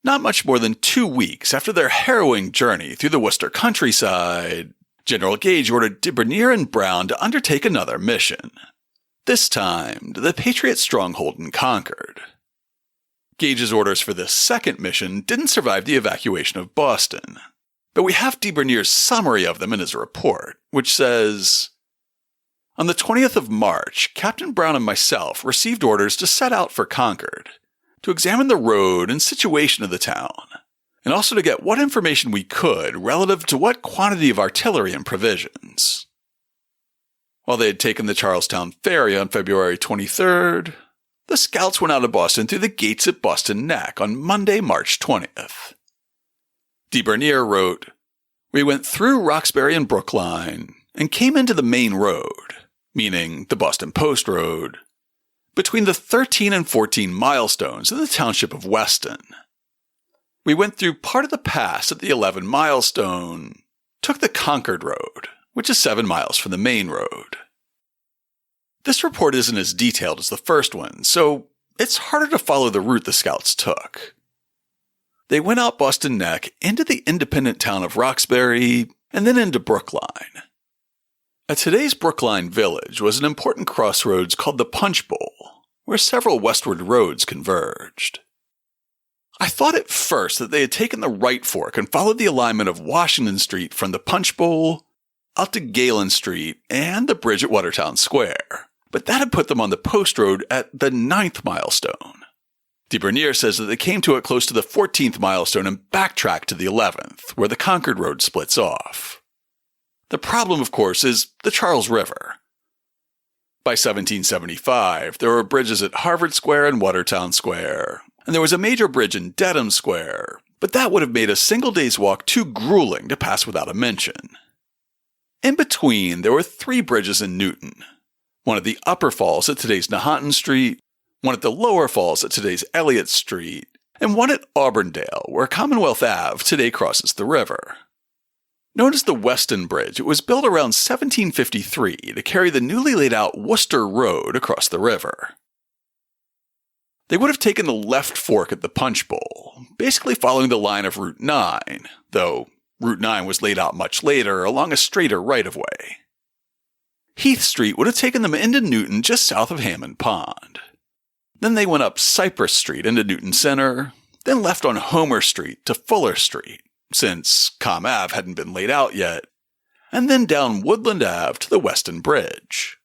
Not much more than 2 weeks after their harrowing journey through the Worcester countryside, General Gage ordered De Bernier and Brown to undertake another mission, this time to the Patriot stronghold in Concord. Gage's orders for this second mission didn't survive the evacuation of Boston, but we have De Bernier's summary of them in his report, which says, "On the 20th of March, Captain Brown and myself received orders to set out for Concord, to examine the road and situation of the town, and also to get what information we could relative to what quantity of artillery and provisions. While they had taken the Charlestown Ferry on February 23rd, the scouts went out of Boston through the gates at Boston Neck on Monday, March 20th. De Bernier wrote, "We went through Roxbury and Brookline and came into the main road, meaning the Boston Post Road, between the 13 and 14 milestones in the township of Weston. We went through part of the pass at the 11 milestone, took the Concord Road, which is 7 miles from the main road." This report isn't as detailed as the first one, so it's harder to follow the route the scouts took. They went out Boston Neck into the independent town of Roxbury and then into Brookline. At today's Brookline Village was an important crossroads called the Punch Bowl, where several westward roads converged. I thought at first that they had taken the right fork and followed the alignment of Washington Street from the Punch Bowl out to Galen Street and the bridge at Watertown Square, but that had put them on the post road at the 9th milestone. De Bernier says that they came to it close to the 14th milestone and backtracked to the 11th, where the Concord Road splits off. The problem, of course, is the Charles River. By 1775, there were bridges at Harvard Square and Watertown Square, and there was a major bridge in Dedham Square, but that would have made a single day's walk too grueling to pass without a mention. In between, there were 3 bridges in Newton, one at the Upper Falls at today's Nahantton Street, one at the Lower Falls at today's Elliott Street, and one at Auburndale, where Commonwealth Ave today crosses the river. Known as the Weston Bridge, it was built around 1753 to carry the newly laid out Worcester Road across the river. They would have taken the left fork at the Punch Bowl, basically following the line of Route 9, though Route 9 was laid out much later along a straighter right-of-way. Heath Street would have taken them into Newton just south of Hammond Pond. Then they went up Cypress Street into Newton Center, then left on Homer Street to Fuller Street, since Com Ave hadn't been laid out yet, and then down Woodland Ave to the Weston Bridge.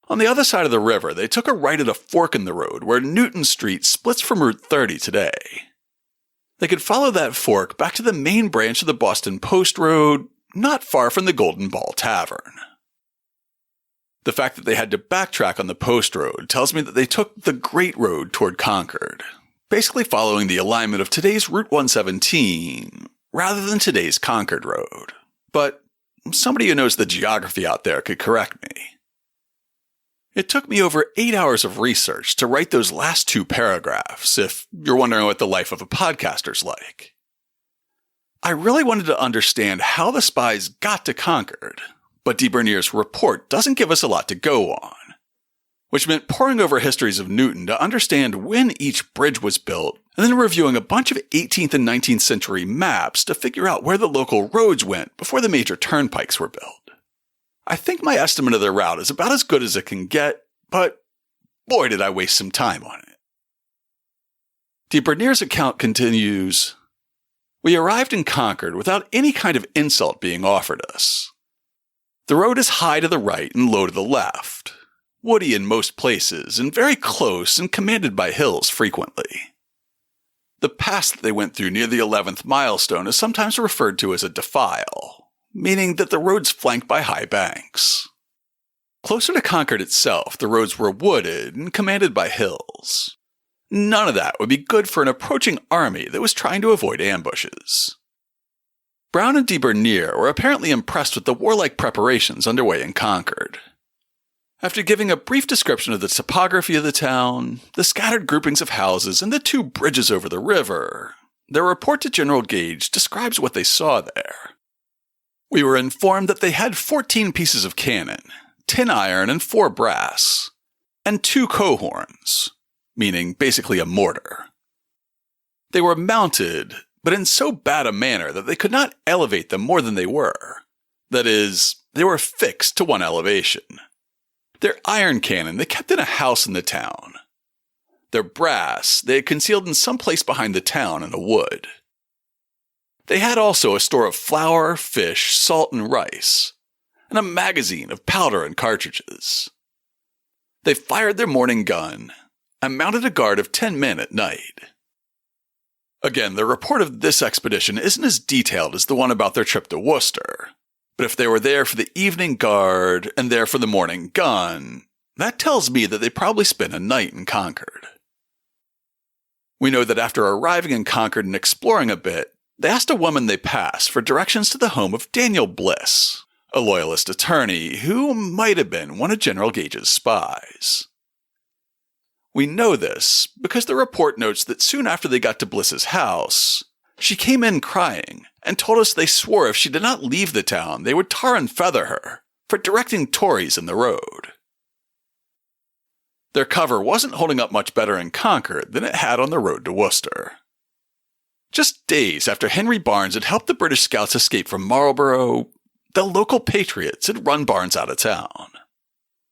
On the other side of the river, they took a right at a fork in the road where Newton Street splits from Route 30 today. They could follow that fork back to the main branch of the Boston Post Road, not far from the Golden Ball Tavern. The fact that they had to backtrack on the Post Road tells me that they took the Great Road toward Concord, basically following the alignment of today's Route 117 rather than today's Concord Road. But somebody who knows the geography out there could correct me. It took me over 8 hours of research to write those last 2 paragraphs, if you're wondering what the life of a podcaster's like. I really wanted to understand how the spies got to Concord, but De Bernier's report doesn't give us a lot to go on, which meant poring over histories of Newton to understand when each bridge was built, and then reviewing a bunch of 18th and 19th century maps to figure out where the local roads went before the major turnpikes were built. I think my estimate of their route is about as good as it can get, but boy did I waste some time on it. De Bernier's account continues, "We arrived in Concord without any kind of insult being offered us. The road is high to the right and low to the left, woody in most places, and very close and commanded by hills frequently. The pass that they went through near the 11th milestone is sometimes referred to as a defile, meaning that the road's flanked by high banks. Closer to Concord itself, the roads were wooded and commanded by hills. None of that would be good for an approaching army that was trying to avoid ambushes." Brown and De Bernier were apparently impressed with the warlike preparations underway in Concord. After giving a brief description of the topography of the town, the scattered groupings of houses, and the 2 bridges over the river, their report to General Gage describes what they saw there. "We were informed that they had 14 pieces of cannon, 10 iron and 4 brass, and 2 cohorns, meaning basically a mortar. They were mounted, but in so bad a manner that they could not elevate them more than they were. That is, they were fixed to one elevation. Their iron cannon they kept in a house in the town. Their brass they had concealed in some place behind the town in a wood. They had also a store of flour, fish, salt, and rice, and a magazine of powder and cartridges. They fired their morning gun and mounted a guard of 10 men at night. Again, the report of this expedition isn't as detailed as the one about their trip to Worcester, but if they were there for the evening guard and there for the morning gun, that tells me that they probably spent a night in Concord. We know that after arriving in Concord and exploring a bit, they asked a woman they passed for directions to the home of Daniel Bliss, a loyalist attorney who might have been one of General Gage's spies. We know this because the report notes that soon after they got to Bliss's house, she came in crying and told us they swore if she did not leave the town, they would tar and feather her for directing Tories in the road. Their cover wasn't holding up much better in Concord than it had on the road to Worcester. Just days after Henry Barnes had helped the British scouts escape from Marlborough, the local patriots had run Barnes out of town.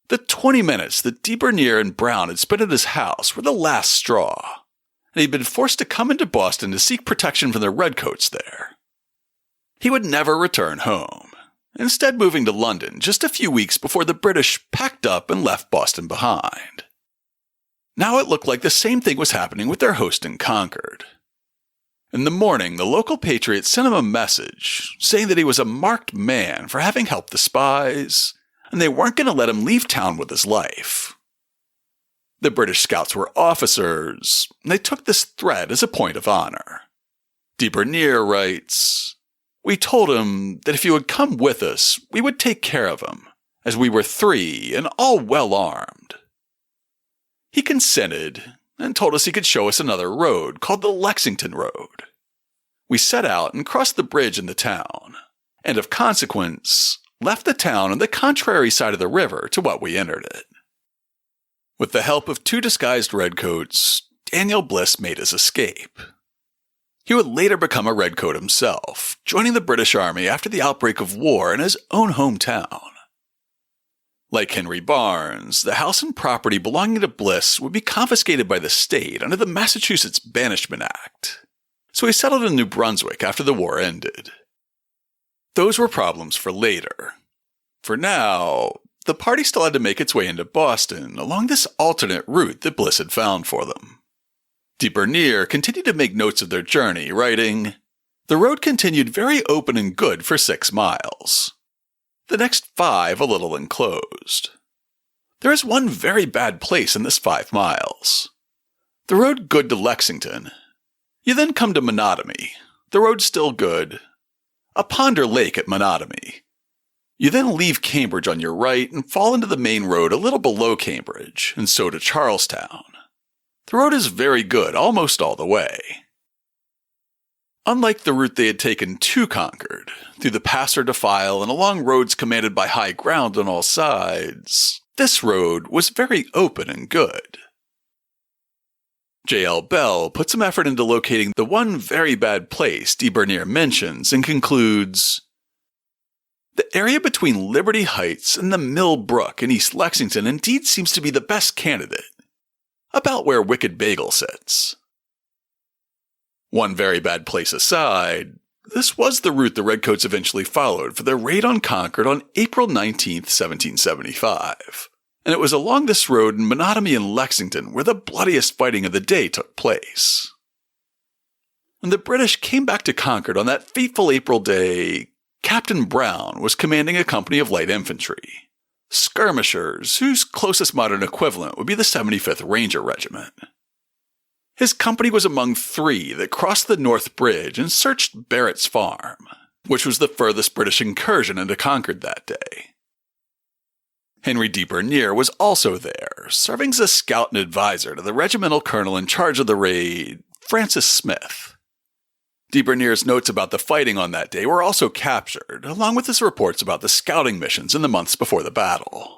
The 20 minutes that de Bernier and Brown had spent at his house were the last straw, and he'd been forced to come into Boston to seek protection from the redcoats there. He would never return home, instead moving to London just a few weeks before the British packed up and left Boston behind. Now it looked like the same thing was happening with their host in Concord. In the morning, the local patriots sent him a message saying that he was a marked man for having helped the spies, and they weren't going to let him leave town with his life. The British scouts were officers, and they took this threat as a point of honor. De Bernier writes, "We told him that if he would come with us, we would take care of him, as we were 3 and all well armed." He consented and told us he could show us another road called the Lexington Road. We set out and crossed the bridge into town, and of consequence, left the town on the contrary side of the river to what we entered it. With the help of 2 disguised redcoats, Daniel Bliss made his escape. He would later become a redcoat himself, joining the British Army after the outbreak of war in his own hometown. Like Henry Barnes, the house and property belonging to Bliss would be confiscated by the state under the Massachusetts Banishment Act, so he settled in New Brunswick after the war ended. Those were problems for later. For now, the party still had to make its way into Boston along this alternate route that Bliss had found for them. De Bernier continued to make notes of their journey, writing, "The road continued very open and good for 6 miles. The next 5 a little enclosed. There is one very bad place in this 5 miles. The road good to Lexington. You then come to Monotamy. The road still good. A pond or lake at Monotamy. You then leave Cambridge on your right and fall into the main road a little below Cambridge, and so to Charlestown. The road is very good almost all the way." Unlike the route they had taken to Concord, through the pass or defile and along roads commanded by high ground on all sides, this road was very open and good. J.L. Bell put some effort into locating the one very bad place de Bernier mentions and concludes, "The area between Liberty Heights and the Mill Brook in East Lexington indeed seems to be the best candidate, about where Wicked Bagel sits." One very bad place aside, this was the route the redcoats eventually followed for their raid on Concord on April 19, 1775. And it was along this road in Monotamy and Lexington where the bloodiest fighting of the day took place. When the British came back to Concord on that fateful April day, Captain Brown was commanding a company of light infantry, skirmishers whose closest modern equivalent would be the 75th Ranger Regiment. His company was among 3 that crossed the North Bridge and searched Barrett's Farm, which was the furthest British incursion into Concord that day. Henry de Bernier was also there, serving as a scout and advisor to the regimental colonel in charge of the raid, Francis Smith. De Bernier's notes about the fighting on that day were also captured, along with his reports about the scouting missions in the months before the battle.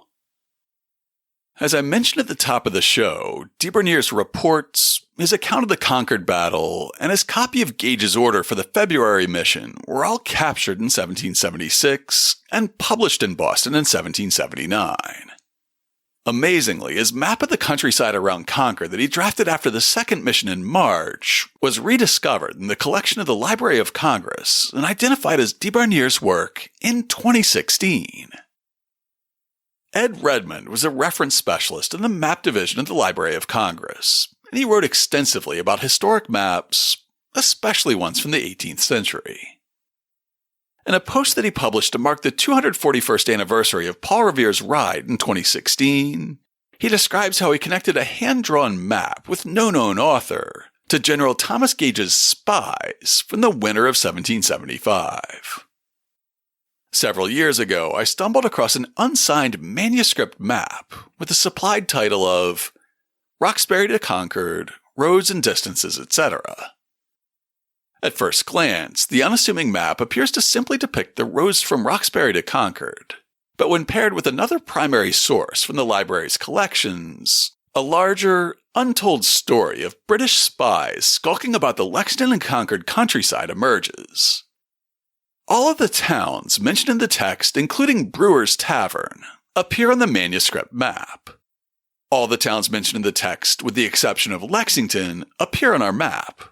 As I mentioned at the top of the show, de Bernier's reports, his account of the Concord battle, and his copy of Gage's order for the February mission were all captured in 1776 and published in Boston in 1779. Amazingly, his map of the countryside around Concord that he drafted after the second mission in March was rediscovered in the collection of the Library of Congress and identified as de Bernier's work in 2016. Ed Redmond was a reference specialist in the map division of the Library of Congress, and he wrote extensively about historic maps, especially ones from the 18th century. In a post that he published to mark the 241st anniversary of Paul Revere's ride in 2016, he describes how he connected a hand-drawn map with no known author to General Thomas Gage's Spies from the winter of 1775. Several years ago, I stumbled across an unsigned manuscript map with the supplied title of Roxbury to Concord, Roads and Distances, etc. At first glance, the unassuming map appears to simply depict the roads from Roxbury to Concord, but when paired with another primary source from the library's collections, a larger, untold story of British spies skulking about the Lexington and Concord countryside emerges. All of the towns mentioned in the text, including Brewer's Tavern, appear on the manuscript map. All the towns mentioned in the text, with the exception of Lexington, appear on our map.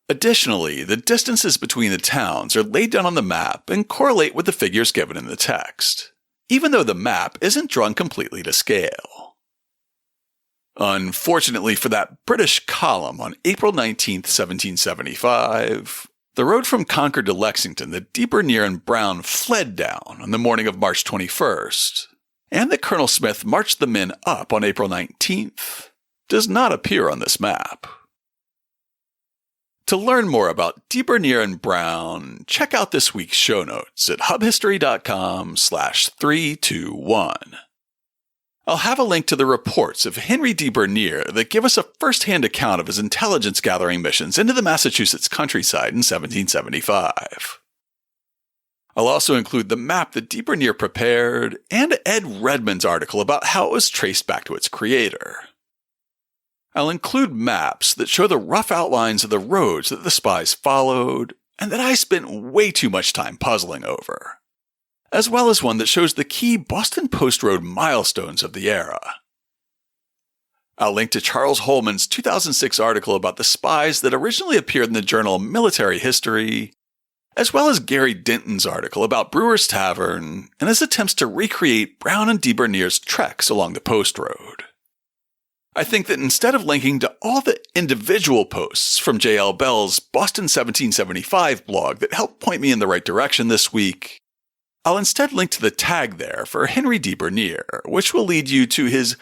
Additionally, the distances between the towns are laid down on the map and correlate with the figures given in the text, even though the map isn't drawn completely to scale. Unfortunately for that British column on April 19, 1775, the road from Concord to Lexington that D. Bernier and Brown fled down on the morning of March 21st, and that Colonel Smith marched the men up on April 19th, does not appear on this map. To learn more about D. Bernier and Brown, check out this week's show notes at hubhistory.com/321. I'll have a link to the reports of Henry D. Bernier that give us a first-hand account of his intelligence-gathering missions into the Massachusetts countryside in 1775. I'll also include the map that D. Bernier prepared and Ed Redmond's article about how it was traced back to its creator. I'll include maps that show the rough outlines of the roads that the spies followed and that I spent way too much time puzzling over, as well as one that shows the key Boston Post Road milestones of the era. I'll link to Charles Holman's 2006 article about the spies that originally appeared in the journal Military History, as well as Gary Denton's article about Brewer's Tavern and his attempts to recreate Brown and D. Bernier's treks along the Post Road. I think that instead of linking to all the individual posts from J.L. Bell's Boston 1775 blog that helped point me in the right direction this week, I'll instead link to the tag there for Henry D. Bernier, which will lead you to his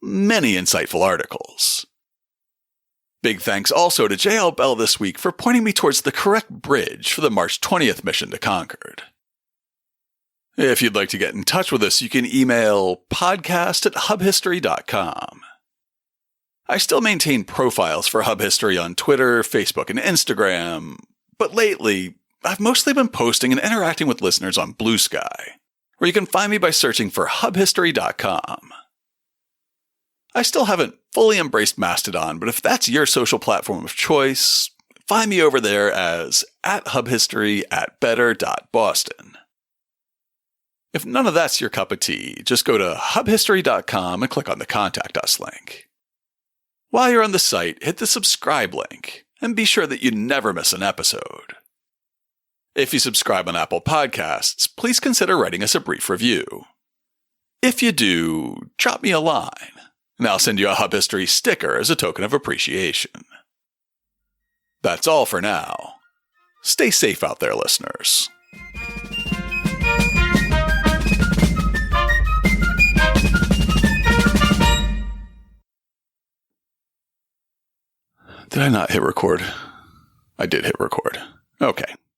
many insightful articles. Big thanks also to J.L. Bell this week for pointing me towards the correct bridge for the March 20th mission to Concord. If you'd like to get in touch with us, you can email podcast@hubhistory.com. I still maintain profiles for Hub History on Twitter, Facebook, and Instagram, but lately, I've mostly been posting and interacting with listeners on Blue Sky, where you can find me by searching for hubhistory.com. I still haven't fully embraced Mastodon, but if that's your social platform of choice, find me over there as @hubhistory@better.boston. If none of that's your cup of tea, just go to hubhistory.com and click on the Contact Us link. While you're on the site, hit the subscribe link, and be sure that you never miss an episode. If you subscribe on Apple Podcasts, please consider writing us a brief review. If you do, drop me a line, and I'll send you a Hub History sticker as a token of appreciation. That's all for now. Stay safe out there, listeners. Did I not hit record? I did hit record. Okay.